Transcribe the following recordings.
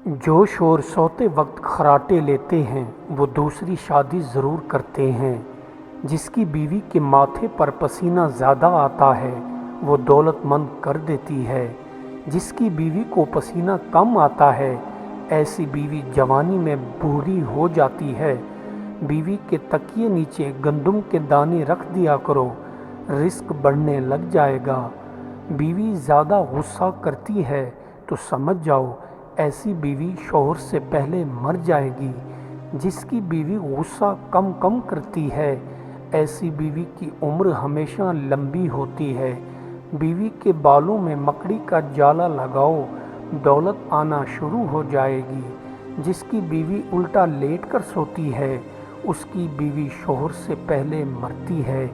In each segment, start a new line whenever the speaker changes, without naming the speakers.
جو شور سوتے وقت خراٹے لیتے ہیں وہ دوسری شادی ضرور کرتے ہیں۔ جس کی بیوی کے ماتھے پر پسینہ زیادہ آتا ہے وہ دولت مند کر دیتی ہے۔ جس کی بیوی کو پسینہ کم آتا ہے ایسی بیوی جوانی میں بوڑھی ہو جاتی ہے۔ بیوی کے تکیے نیچے گندم کے دانے رکھ دیا کرو، رزق بڑھنے لگ جائے گا۔ بیوی زیادہ غصہ کرتی ہے تو سمجھ جاؤ ایسی بیوی شوہر سے پہلے مر جائے گی۔ جس کی بیوی غصہ کم کرتی ہے ایسی بیوی کی عمر ہمیشہ لمبی ہوتی ہے۔ بیوی کے بالوں میں مکڑی کا جالا لگاؤ، دولت آنا شروع ہو جائے گی۔ جس کی بیوی الٹا لیٹ کر سوتی ہے اس کی بیوی شوہر سے پہلے مرتی ہے۔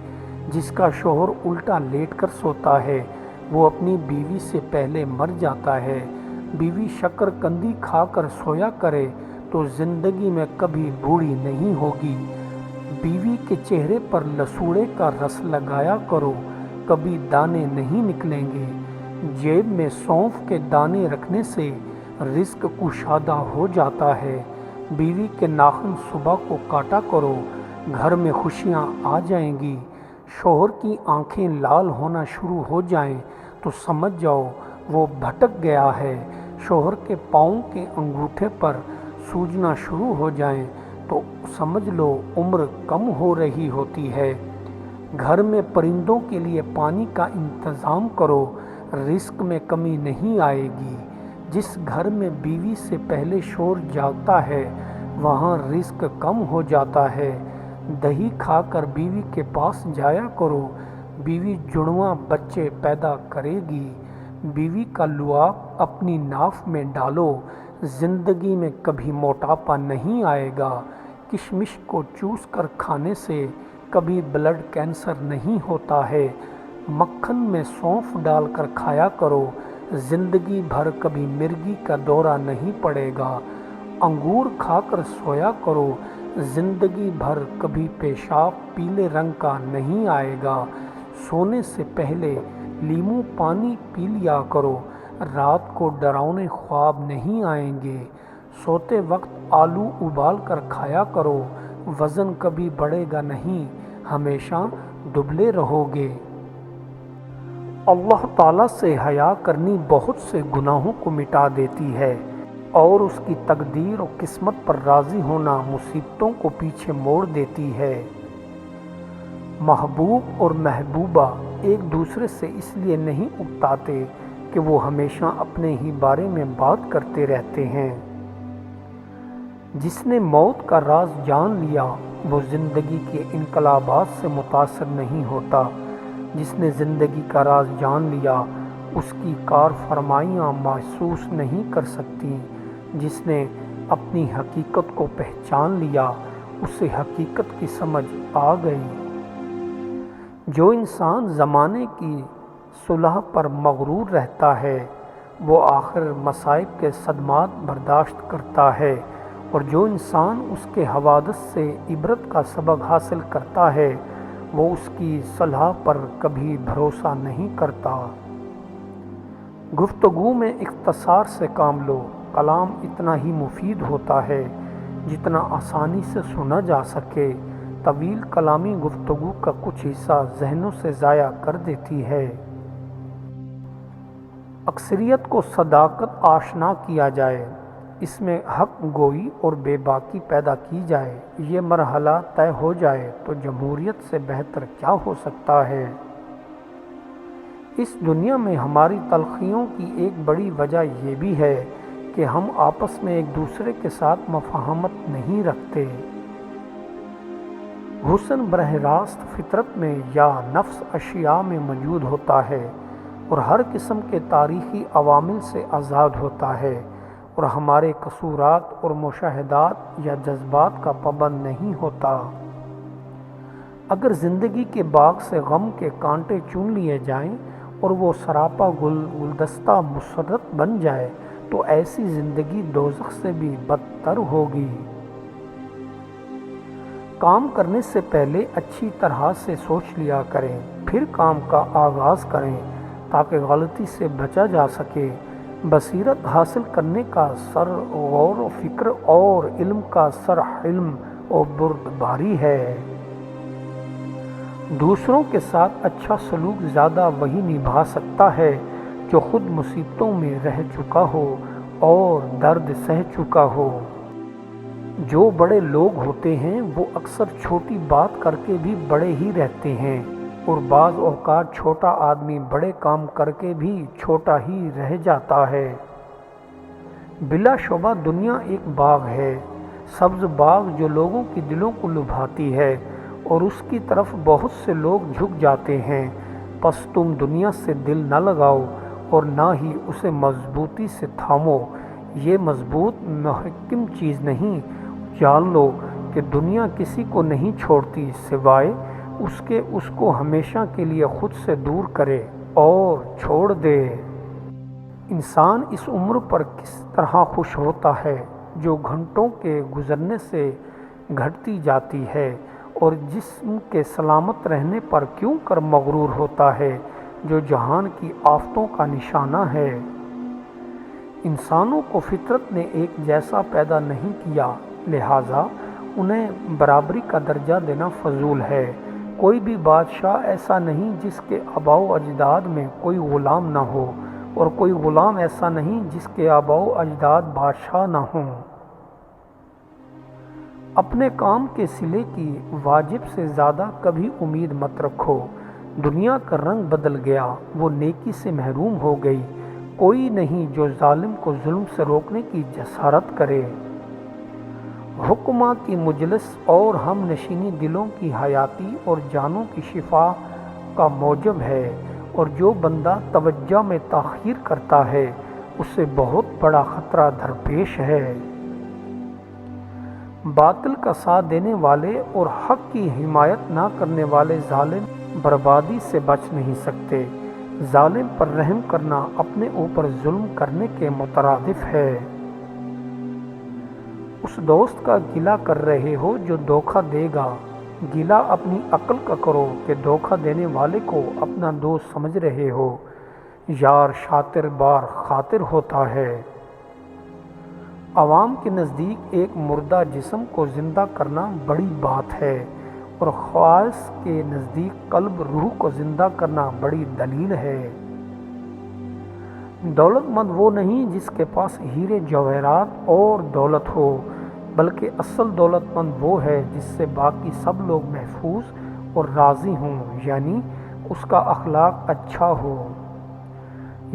جس کا شوہر الٹا لیٹ کر سوتا ہے وہ اپنی بیوی سے پہلے مر جاتا ہے۔ بیوی شکر قندی کھا کر سویا کرے تو زندگی میں کبھی بوڑھی نہیں ہوگی۔ بیوی کے چہرے پر لسوڑے کا رس لگایا کرو، کبھی دانے نہیں نکلیں گے۔ جیب میں سونف کے دانے رکھنے سے رزق کشادہ ہو جاتا ہے۔ بیوی کے ناخن صبح کو کاٹا کرو، گھر میں خوشیاں آ جائیں گی۔ شوہر کی آنکھیں لال ہونا شروع ہو جائیں تو سمجھ جاؤ وہ بھٹک گیا ہے۔ شوہر کے پاؤں کے انگوٹھے پر سوجنا شروع ہو جائیں تو سمجھ لو عمر کم ہو رہی ہوتی ہے۔ گھر میں پرندوں کے لیے پانی کا انتظام کرو، رزق میں کمی نہیں آئے گی۔ جس گھر میں بیوی سے پہلے شوہر جاگتا ہے وہاں رزق کم ہو جاتا ہے۔ دہی کھا کر بیوی کے پاس جایا کرو، بیوی جڑواں بچے پیدا کرے گی۔ بیوی کا لعاب اپنی ناف میں ڈالو، زندگی میں کبھی موٹاپا نہیں آئے گا۔ کشمش کو چوس کر کھانے سے کبھی بلڈ کینسر نہیں ہوتا ہے۔ مکھن میں سونف ڈال کر کھایا کرو، زندگی بھر کبھی مرگی کا دورہ نہیں پڑے گا۔ انگور کھا کر سویا کرو، زندگی بھر کبھی پیشاب پیلے رنگ کا نہیں آئے گا۔ سونے سے پہلے لیموں پانی پی لیا کرو، رات کو ڈراؤنے خواب نہیں آئیں گے۔ سوتے وقت آلو ابال کر کھایا کرو، وزن کبھی بڑھے گا نہیں، ہمیشہ دبلے رہو گے۔ اللہ تعالیٰ سے حیا کرنی بہت سے گناہوں کو مٹا دیتی ہے اور اس کی تقدیر و قسمت پر راضی ہونا مصیبتوں کو پیچھے موڑ دیتی ہے۔ محبوب اور محبوبہ ایک دوسرے سے اس لیے نہیں اکتاتے کہ وہ ہمیشہ اپنے ہی بارے میں بات کرتے رہتے ہیں۔ جس نے موت کا راز جان لیا وہ زندگی کے انقلابات سے متاثر نہیں ہوتا۔ جس نے زندگی کا راز جان لیا اس کی کار فرمائیاں محسوس نہیں کر سکتی۔ جس نے اپنی حقیقت کو پہچان لیا اسے حقیقت کی سمجھ آ گئی۔ جو انسان زمانے کی صلح پر مغرور رہتا ہے وہ آخر مصائب کے صدمات برداشت کرتا ہے، اور جو انسان اس کے حوادث سے عبرت کا سبق حاصل کرتا ہے وہ اس کی صلح پر کبھی بھروسہ نہیں کرتا۔ گفتگو میں اختصار سے کام لو، کلام اتنا ہی مفید ہوتا ہے جتنا آسانی سے سنا جا سکے۔ طویل کلامی گفتگو کا کچھ حصہ ذہنوں سے ضائع کر دیتی ہے۔ اکثریت کو صداقت آشنا کیا جائے، اس میں حق گوئی اور بے باکی پیدا کی جائے، یہ مرحلہ طے ہو جائے تو جمہوریت سے بہتر کیا ہو سکتا ہے۔ اس دنیا میں ہماری تلخیوں کی ایک بڑی وجہ یہ بھی ہے کہ ہم آپس میں ایک دوسرے کے ساتھ مفاہمت نہیں رکھتے۔ حسن براہ راست فطرت میں یا نفس اشیاء میں موجود ہوتا ہے اور ہر قسم کے تاریخی عوامل سے آزاد ہوتا ہے اور ہمارے قصورات اور مشاہدات یا جذبات کا پابند نہیں ہوتا۔ اگر زندگی کے باغ سے غم کے کانٹے چن لیے جائیں اور وہ سراپا گلدستہ مسرت بن جائے تو ایسی زندگی دوزخ سے بھی بدتر ہوگی۔ کام کرنے سے پہلے اچھی طرح سے سوچ لیا کریں، پھر کام کا آغاز کریں تاکہ غلطی سے بچا جا سکے۔ بصیرت حاصل کرنے کا سر غور و فکر اور علم کا سر حلم و بردباری ہے۔ دوسروں کے ساتھ اچھا سلوک زیادہ وہی نبھا سکتا ہے جو خود مصیبتوں میں رہ چکا ہو اور درد سہ چکا ہو۔ جو بڑے لوگ ہوتے ہیں وہ اکثر چھوٹی بات کر کے بھی بڑے ہی رہتے ہیں، اور بعض اوقات چھوٹا آدمی بڑے کام کر کے بھی چھوٹا ہی رہ جاتا ہے۔ بلا شبہ دنیا ایک باغ ہے، سبز باغ جو لوگوں کے دلوں کو لبھاتی ہے، اور اس کی طرف بہت سے لوگ جھک جاتے ہیں۔ پس تم دنیا سے دل نہ لگاؤ اور نہ ہی اسے مضبوطی سے تھامو۔ یہ مضبوط محکم چیز نہیں۔ جان لو کہ دنیا کسی کو نہیں چھوڑتی سوائے اس کے اس کو ہمیشہ کے لیے خود سے دور کرے اور چھوڑ دے۔ انسان اس عمر پر کس طرح خوش ہوتا ہے جو گھنٹوں کے گزرنے سے گھٹتی جاتی ہے، اور جسم کے سلامت رہنے پر کیوں کر مغرور ہوتا ہے جو جہان کی آفتوں کا نشانہ ہے۔ انسانوں کو فطرت نے ایک جیسا پیدا نہیں کیا، لہٰذا انہیں برابری کا درجہ دینا فضول ہے۔ کوئی بھی بادشاہ ایسا نہیں جس کے آباء و اجداد میں کوئی غلام نہ ہو، اور کوئی غلام ایسا نہیں جس کے آباء و اجداد بادشاہ نہ ہوں۔ اپنے کام کے صلے کی واجب سے زیادہ کبھی امید مت رکھو۔ دنیا کا رنگ بدل گیا، وہ نیکی سے محروم ہو گئی۔ کوئی نہیں جو ظالم کو ظلم سے روکنے کی جسارت کرے۔ حکما کی مجلس اور ہم نشینی دلوں کی حیاتی اور جانوں کی شفا کا موجب ہے، اور جو بندہ توجہ میں تاخیر کرتا ہے اسے بہت بڑا خطرہ درپیش ہے۔ باطل کا ساتھ دینے والے اور حق کی حمایت نہ کرنے والے ظالم بربادی سے بچ نہیں سکتے۔ ظالم پر رحم کرنا اپنے اوپر ظلم کرنے کے مترادف ہے۔ اس دوست کا گلہ کر رہے ہو جو دھوکہ دے گا، گلہ اپنی عقل کا کرو کہ دھوکہ دینے والے کو اپنا دوست سمجھ رہے ہو۔ یار شاطر بار خاطر ہوتا ہے۔ عوام کے نزدیک ایک مردہ جسم کو زندہ کرنا بڑی بات ہے، اور خواص کے نزدیک قلب روح کو زندہ کرنا بڑی دلیل ہے۔ دولت مند وہ نہیں جس کے پاس ہیرے جواہرات اور دولت ہو، بلکہ اصل دولت مند وہ ہے جس سے باقی سب لوگ محفوظ اور راضی ہوں، یعنی اس کا اخلاق اچھا ہو۔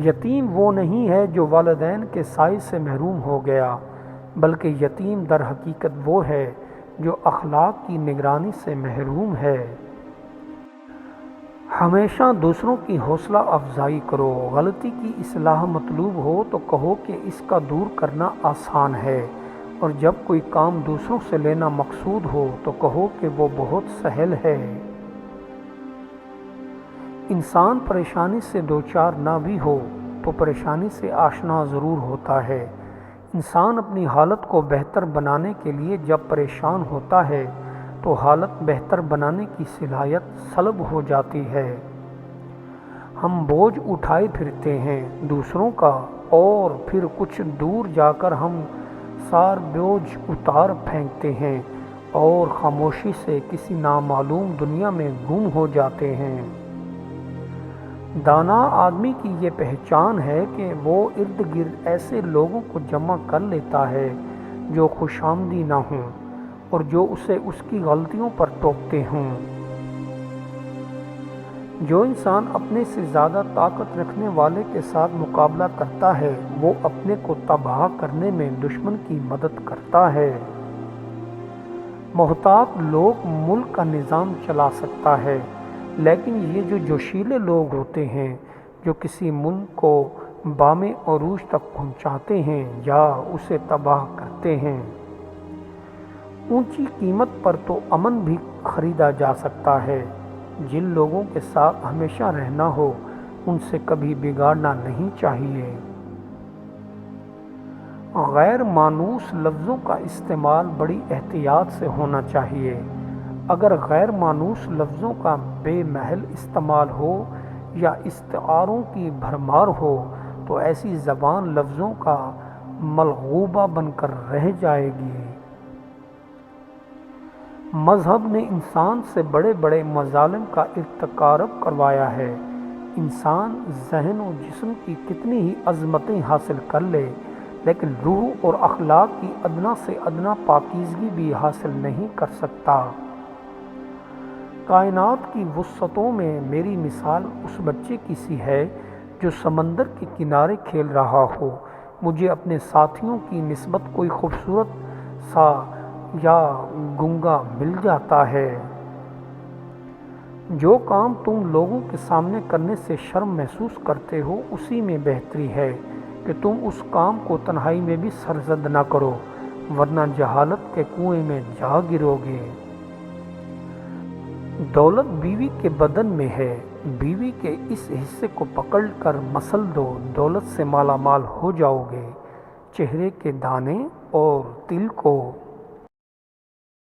یتیم وہ نہیں ہے جو والدین کے سائے سے محروم ہو گیا، بلکہ یتیم در حقیقت وہ ہے جو اخلاق کی نگرانی سے محروم ہے۔ ہمیشہ دوسروں کی حوصلہ افزائی کرو۔ غلطی کی اصلاح مطلوب ہو تو کہو کہ اس کا دور کرنا آسان ہے، اور جب کوئی کام دوسروں سے لینا مقصود ہو تو کہو کہ وہ بہت سہل ہے۔ انسان پریشانی سے دوچار نہ بھی ہو تو پریشانی سے آشنا ضرور ہوتا ہے۔ انسان اپنی حالت کو بہتر بنانے کے لیے جب پریشان ہوتا ہے تو حالت بہتر بنانے کی صلاحیت سلب ہو جاتی ہے۔ ہم بوجھ اٹھائے پھرتے ہیں دوسروں کا، اور پھر کچھ دور جا کر ہم سار بوجھ اتار پھینکتے ہیں اور خاموشی سے کسی نامعلوم دنیا میں گم ہو جاتے ہیں۔ دانا آدمی کی یہ پہچان ہے کہ وہ ارد گرد ایسے لوگوں کو جمع کر لیتا ہے جو خوش آمدی نہ ہوں اور جو اسے اس کی غلطیوں پر ٹوکتے ہوں۔ جو انسان اپنے سے زیادہ طاقت رکھنے والے کے ساتھ مقابلہ کرتا ہے وہ اپنے کو تباہ کرنے میں دشمن کی مدد کرتا ہے۔ محتاط لوگ ملک کا نظام چلا سکتا ہے، لیکن یہ جو جوشیلے لوگ ہوتے ہیں جو کسی ملک کو بام عروج تک پہنچاتے ہیں یا اسے تباہ کرتے ہیں، اونچی قیمت پر تو امن بھی خریدا جا سکتا ہے۔ جن لوگوں کے ساتھ ہمیشہ رہنا ہو ان سے کبھی بگاڑنا نہیں چاہیے۔ غیر مانوس لفظوں کا استعمال بڑی احتیاط سے ہونا چاہیے۔ اگر غیر مانوس لفظوں کا بے محل استعمال ہو یا استعاروں کی بھرمار ہو تو ایسی زبان لفظوں کا ملغوبہ بن کر رہ جائے گی۔ مذہب نے انسان سے بڑے بڑے مظالم کا ارتکاب کروایا ہے۔ انسان ذہن و جسم کی کتنی ہی عظمتیں حاصل کر لے، لیکن روح اور اخلاق کی ادنا سے ادنا پاکیزگی بھی حاصل نہیں کر سکتا۔ کائنات کی وسعتوں میں میری مثال اس بچے کی سی ہے جو سمندر کے کنارے کھیل رہا ہو۔ مجھے اپنے ساتھیوں کی نسبت کوئی خوبصورت سا یا گنگا مل جاتا ہے۔ جو کام تم لوگوں کے سامنے کرنے سے شرم محسوس کرتے ہو، اسی میں بہتری ہے کہ تم اس کام کو تنہائی میں بھی سرزد نہ کرو، ورنہ جہالت کے کنویں میں جا گرو گے۔ دولت بیوی کے بدن میں ہے، بیوی کے اس حصے کو پکڑ کر مسل دو، دولت سے مالا مال ہو جاؤ گے۔ چہرے کے دانے اور تل کو